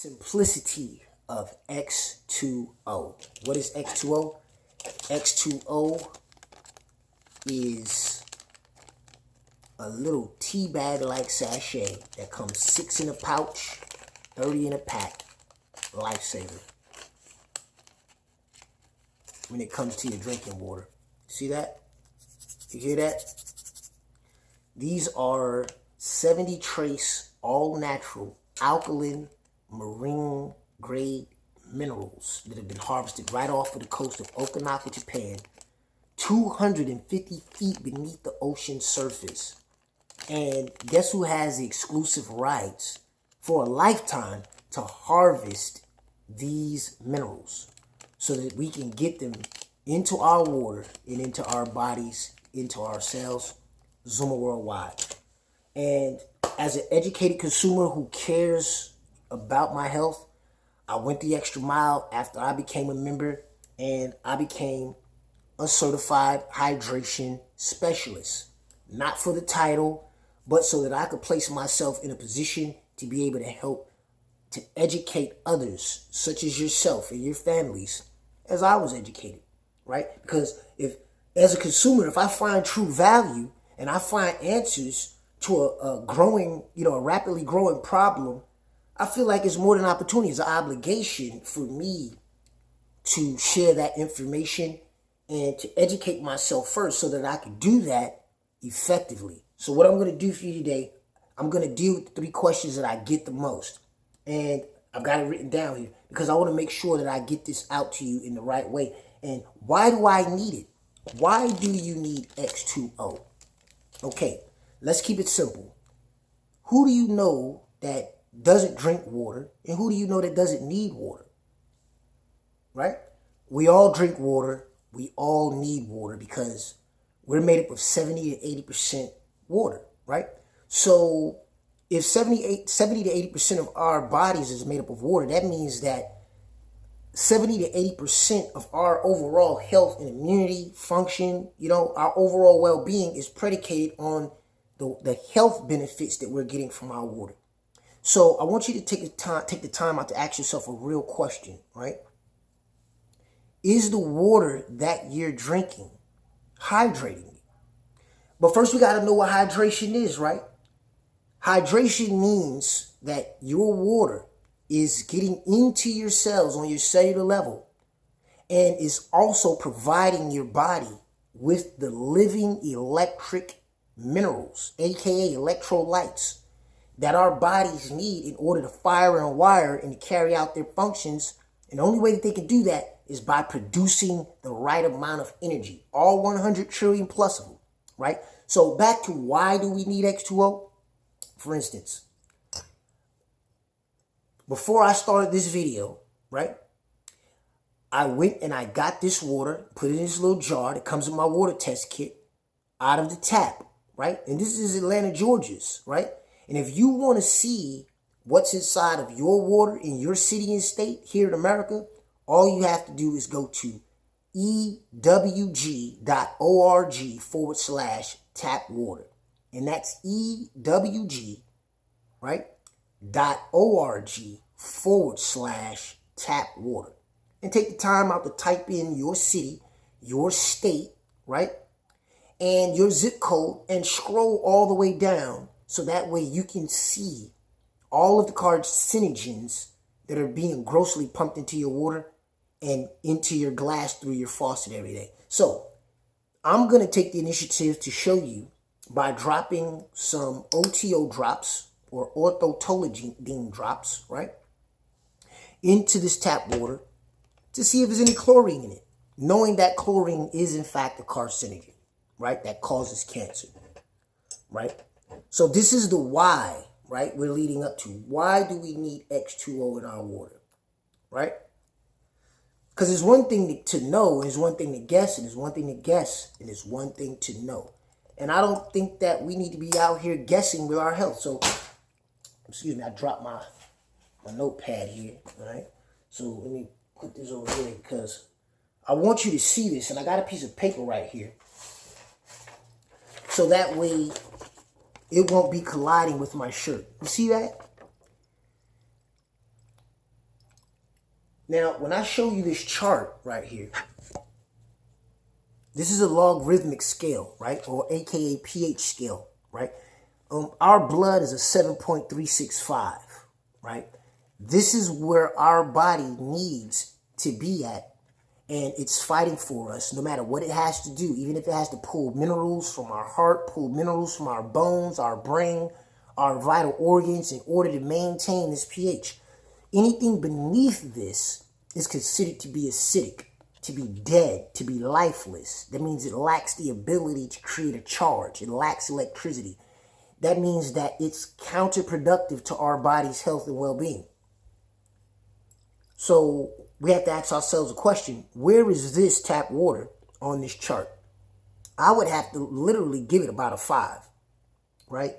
Simplicity of X2O. What is X2O? X2O is a little tea bag like sachet that comes 6 in a pouch, 30 in a pack. Lifesaver when it comes to your drinking water. See that? You hear that? These are 70 trace, all natural, alkaline, marine grade minerals that have been harvested right off of the coast of Okinawa, Japan, 250 feet beneath the ocean surface. And guess who has the exclusive rights for a lifetime to harvest these minerals so that we can get them into our water and into our bodies, into our cells, Zuma Worldwide. And as an educated consumer who cares about my health, I went the extra mile after I became a member, and I became a certified hydration specialist. Not for the title, but so that I could place myself in a position to be able to help to educate others, such as yourself and your families, as I was educated, right? Because if, as a consumer, if I find true value and I find answers to a growing, a rapidly growing problem, I feel like it's more than an opportunity. It's an obligation for me to share that information and to educate myself first so that I can do that effectively. So what I'm going to do for you today, I'm going to deal with the 3 questions that I get the most. And I've got it written down here because I want to make sure that I get this out to you in the right way. And why do I need it? Why do you need X2O? Okay, let's keep it simple. Who do you know that doesn't drink water, and who do you know that doesn't need water? Right? We all drink water. We all need water because we're made up of 70 to 80% water, right? So if 70 to 80% of our bodies is made up of water, that means that 70 to 80% of our overall health and immunity function, our overall well-being is predicated on the health benefits that we're getting from our water. So I want you to take the time out to ask yourself a real question, right? Is the water that you're drinking hydrating you? But first we got to know what hydration is, right? Hydration means that your water is getting into your cells on your cellular level and is also providing your body with the living electric minerals, aka electrolytes, that our bodies need in order to fire and wire and to carry out their functions. And the only way that they can do that is by producing the right amount of energy, all 100 trillion plus of them, right? So back to why do we need X2O? For instance, before I started this video, right, I went and I got this water, put it in this little jar that comes in my water test kit out of the tap, right? And this is Atlanta, Georgia's, right? And if you want to see what's inside of your water in your city and state here in America, all you have to do is go to ewg.org/tap water. And that's EWG, right? .org/tap water. And take the time out to type in your city, your state, right? And your zip code and scroll all the way down so that way you can see all of the carcinogens that are being grossly pumped into your water and into your glass through your faucet every day. So I'm going to take the initiative to show you by dropping some OTO drops or orthotolidine drops, right, into this tap water to see if there's any chlorine in it, knowing that chlorine is in fact a carcinogen, right, that causes cancer, right? So this is the why, right, we're leading up to. Why do we need X2O in our water, right? Because there's one thing to know, and there's one thing to guess, and there's one thing to guess, and there's one thing to know. And I don't think that we need to be out here guessing with our health. So, excuse me, I dropped my notepad here, all right? So let me put this over here because I want you to see this, and I got a piece of paper right here. So that way it won't be colliding with my shirt. You see that? Now, when I show you this chart right here, this is a logarithmic scale, right? Or AKA pH scale, right? Our blood is a 7.365, right? This is where our body needs to be at, and it's fighting for us no matter what it has to do, even if it has to pull minerals from our heart, pull minerals from our bones, our brain, our vital organs in order to maintain this pH. Anything beneath this is considered to be acidic, to be dead, to be lifeless. That means it lacks the ability to create a charge. It lacks electricity. That means that it's counterproductive to our body's health and well-being. So we have to ask ourselves a question. Where is this tap water on this chart? I would have to literally give it about a 5, right?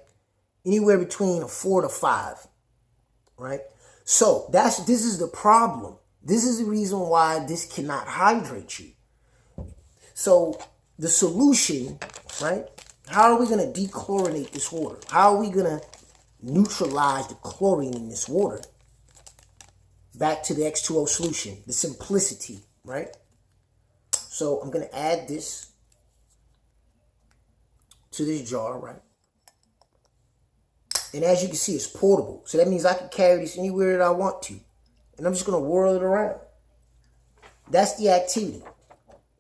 Anywhere between a 4 to 5, right? So this is the problem. This is the reason why this cannot hydrate you. So the solution, right? How are we going to dechlorinate this water? How are we going to neutralize the chlorine in this water? Back to the X2O solution, the simplicity, right? So I'm going to add this to this jar, right? And as you can see, it's portable. So that means I can carry this anywhere that I want to. And I'm just going to whirl it around. That's the activity.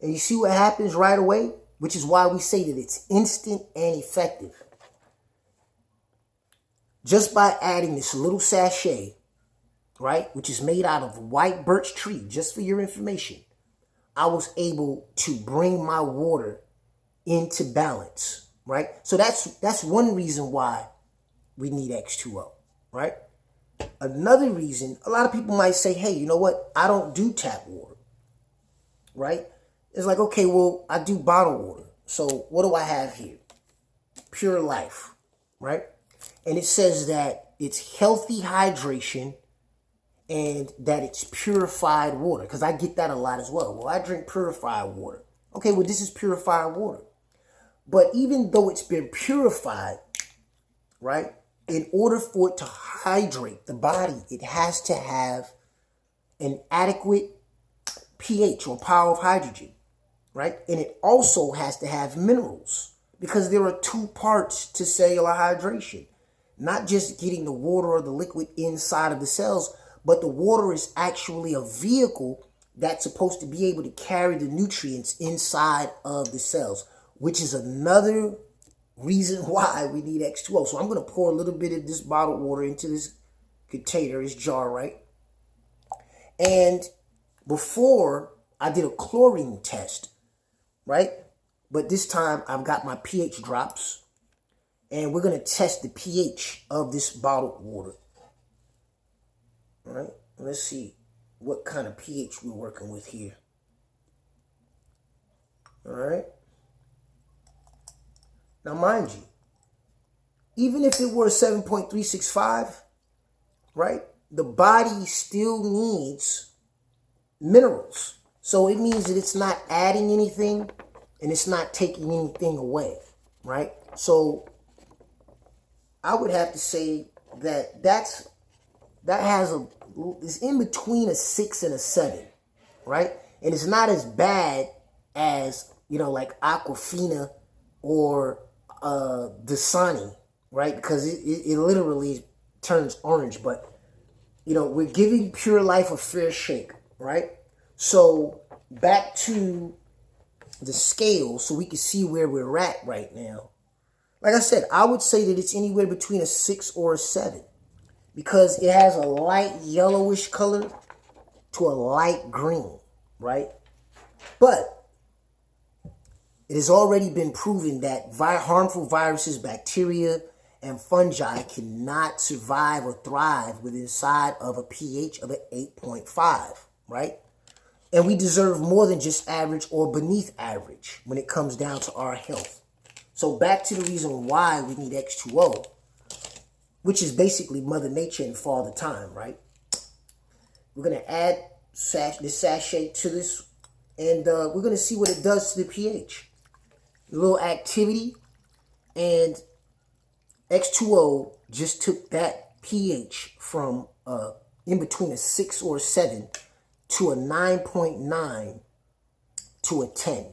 And you see what happens right away? Which is why we say that it's instant and effective. Just by adding this little sachet, right, which is made out of white birch tree, just for your information, I was able to bring my water into balance, right? So that's one reason why we need X2O, right? Another reason, a lot of people might say, hey, you know what? I don't do tap water, right? It's like, okay, well, I do bottled water. So what do I have here? Pure Life, right? And it says that it's healthy hydration and that it's purified water, because I get that a lot as well. Well, I drink purified water. Okay, well, this is purified water. But even though it's been purified, right, in order for it to hydrate the body, it has to have an adequate pH or power of hydrogen, right? And it also has to have minerals, because there are 2 parts to cellular hydration. Not just getting the water or the liquid inside of the cells, but the water is actually a vehicle that's supposed to be able to carry the nutrients inside of the cells, which is another reason why we need X2O. So I'm going to pour a little bit of this bottled water into this container, this jar, right? And before I did a chlorine test, right? But this time I've got my pH drops, and we're going to test the pH of this bottled water. All right, let's see what kind of pH we're working with here. All right. Now, mind you, even if it were 7.365, right, the body still needs minerals. So it means that it's not adding anything and it's not taking anything away, right? So I would have to say that it's in between a 6 and a 7, right? And it's not as bad as, like Aquafina or Dasani, right? Because it literally turns orange. But, we're giving Pure Life a fair shake, right? So back to the scale so we can see where we're at right now. Like I said, I would say that it's anywhere between a 6 or a 7, because it has a light yellowish color to a light green, right? But it has already been proven that harmful viruses, bacteria, and fungi cannot survive or thrive within inside of a pH of an 8.5, right? And we deserve more than just average or beneath average when it comes down to our health. So back to the reason why we need X2O, which is basically Mother Nature in Father Time, right? We're going to add this sachet to this, and we're going to see what it does to the pH. A little activity, and X2O just took that pH from in between a 6 or a 7 to a 9.9 to a 10,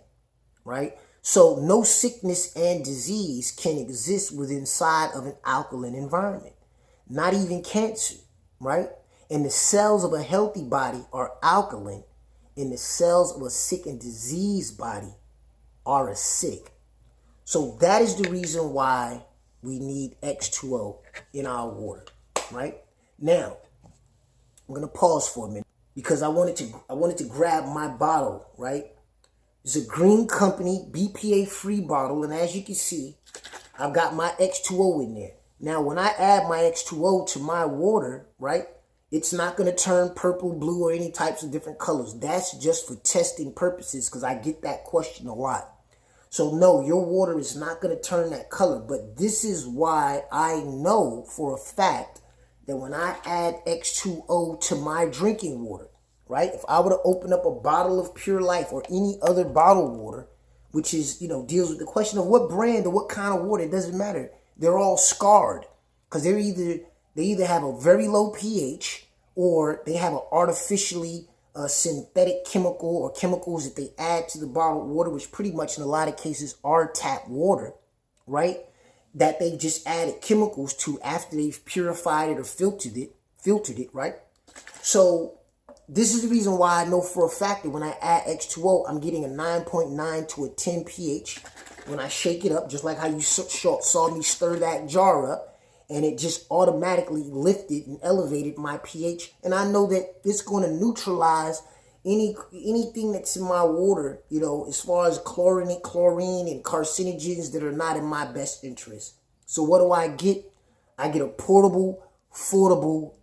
right? So no sickness and disease can exist within inside of an alkaline environment, not even cancer, right? And the cells of a healthy body are alkaline, and the cells of a sick and diseased body are acidic. So that is the reason why we need X2O in our water, right? Now, I'm gonna pause for a minute because I wanted to grab my bottle, right? It's a Green Company BPA-free bottle, and as you can see, I've got my X2O in there. Now, when I add my X2O to my water, right, it's not going to turn purple, blue, or any types of different colors. That's just for testing purposes because I get that question a lot. So, no, your water is not going to turn that color, but this is why I know for a fact that when I add X2O to my drinking water, right? If I were to open up a bottle of Pure Life or any other bottled water, which is, deals with the question of what brand or what kind of water, it doesn't matter. They're all scarred because they either have a very low pH or they have an artificially synthetic chemical or chemicals that they add to the bottled water, which pretty much in a lot of cases are tap water, right? That they've just added chemicals to after they've purified it or filtered it, right? So this is the reason why I know for a fact that when I add X2O, I'm getting a 9.9 to a 10 pH. When I shake it up, just like how you saw me stir that jar up, and it just automatically lifted and elevated my pH. And I know that it's going to neutralize anything that's in my water, as far as chlorine and carcinogens that are not in my best interest. So what do I get? I get a portable, affordable,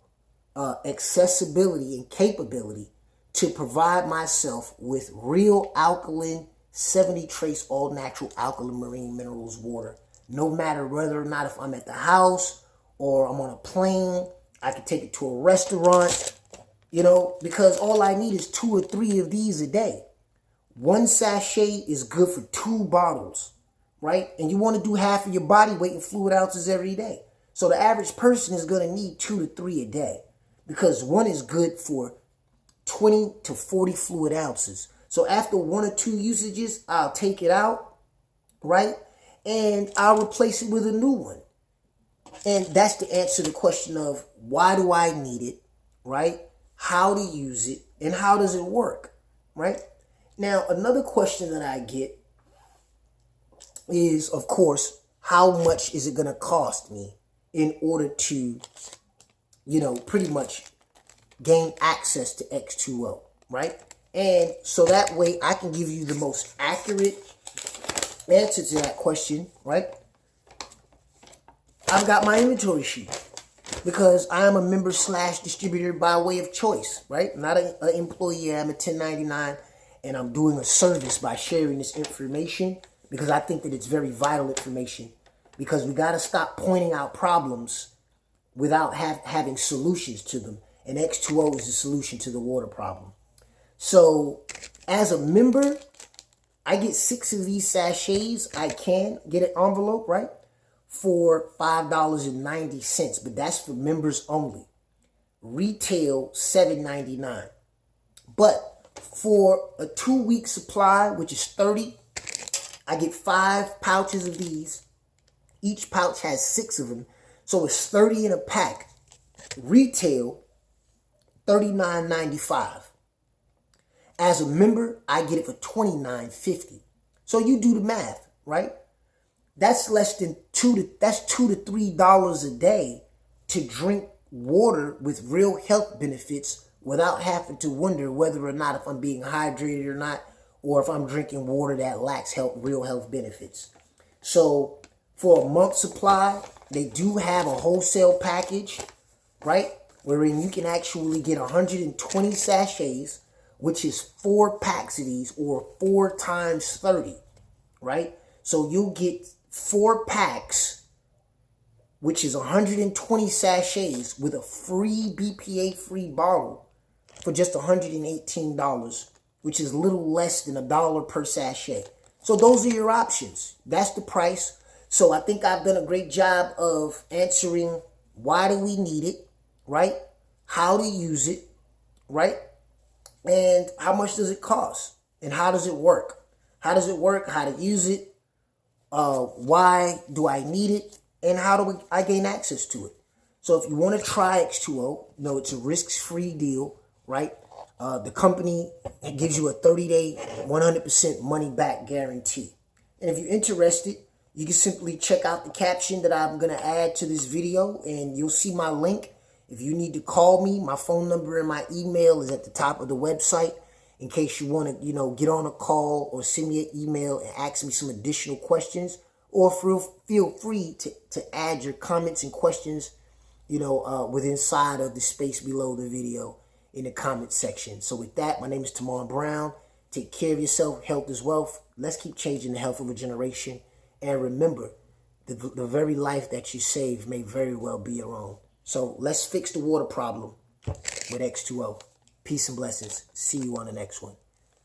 accessibility and capability to provide myself with real alkaline, 70 trace all natural alkaline marine minerals water. No matter whether or not if I'm at the house or I'm on a plane, I can take it to a restaurant, because all I need is 2 or 3 of these a day. 1 sachet is good for 2 bottles, right? And you want to do half of your body weight in fluid ounces every day. So the average person is going to need 2 to 3 a day because 1 is good for 20 to 40 fluid ounces. So after 1 or 2 usages, I'll take it out, right? And I'll replace it with a new one. And that's the answer to the question of why do I need it, right? How to use it, and how does it work, right? Now, another question that I get is, of course, how much is it going to cost me in order to, pretty much gain access to X2O, right? And so that way I can give you the most accurate answer to that question, right? I've got my inventory sheet because I am a member / distributor by way of choice, right? Not an employee. I'm a 1099 and I'm doing a service by sharing this information because I think that it's very vital information because we got to stop pointing out problems without having solutions to them. And X2O is the solution to the water problem. So as a member, I get 6 of these sachets. I can get an envelope, right, for $5.90, but that's for members only. Retail $7.99. But for a 2-week supply, which is 30, I get 5 pouches of these. Each pouch has 6 of them. So it's 30 in a pack. Retail $39.95. As a member, I get it for $29.50. So you do the math, right? That's less than $2 to $3 a day to drink water with real health benefits without having to wonder whether or not if I'm being hydrated or not, or if I'm drinking water that lacks real health benefits. So for a month's supply, they do have a wholesale package, right? Wherein you can actually get 120 sachets, which is 4 packs of these, or 4 times 30, right? So you'll get 4 packs, which is 120 sachets with a free BPA-free bottle for just $118, which is a little less than $1 per sachet. So those are your options. That's the price. So I think I've done a great job of answering why do we need it, right? How to use it, right? And how much does it cost? And how does it work? How does it work? How to use it? Why do I need it? And how do I gain access to it? So if you want to try X2O, it's a risk-free deal, right? The company gives you a 30-day, 100% money-back guarantee. And if you're interested, you can simply check out the caption that I'm going to add to this video, and you'll see my link. If you need to call me, my phone number and my email is at the top of the website in case you want to, get on a call or send me an email and ask me some additional questions, or feel free to add your comments and questions, within inside of the space below the video in the comment section. So with that, my name is Timon Brown. Take care of yourself. Health is wealth. Let's keep changing the health of a generation. And remember, the very life that you save may very well be your own. So let's fix the water problem with X2O. Peace and blessings. See you on the next one.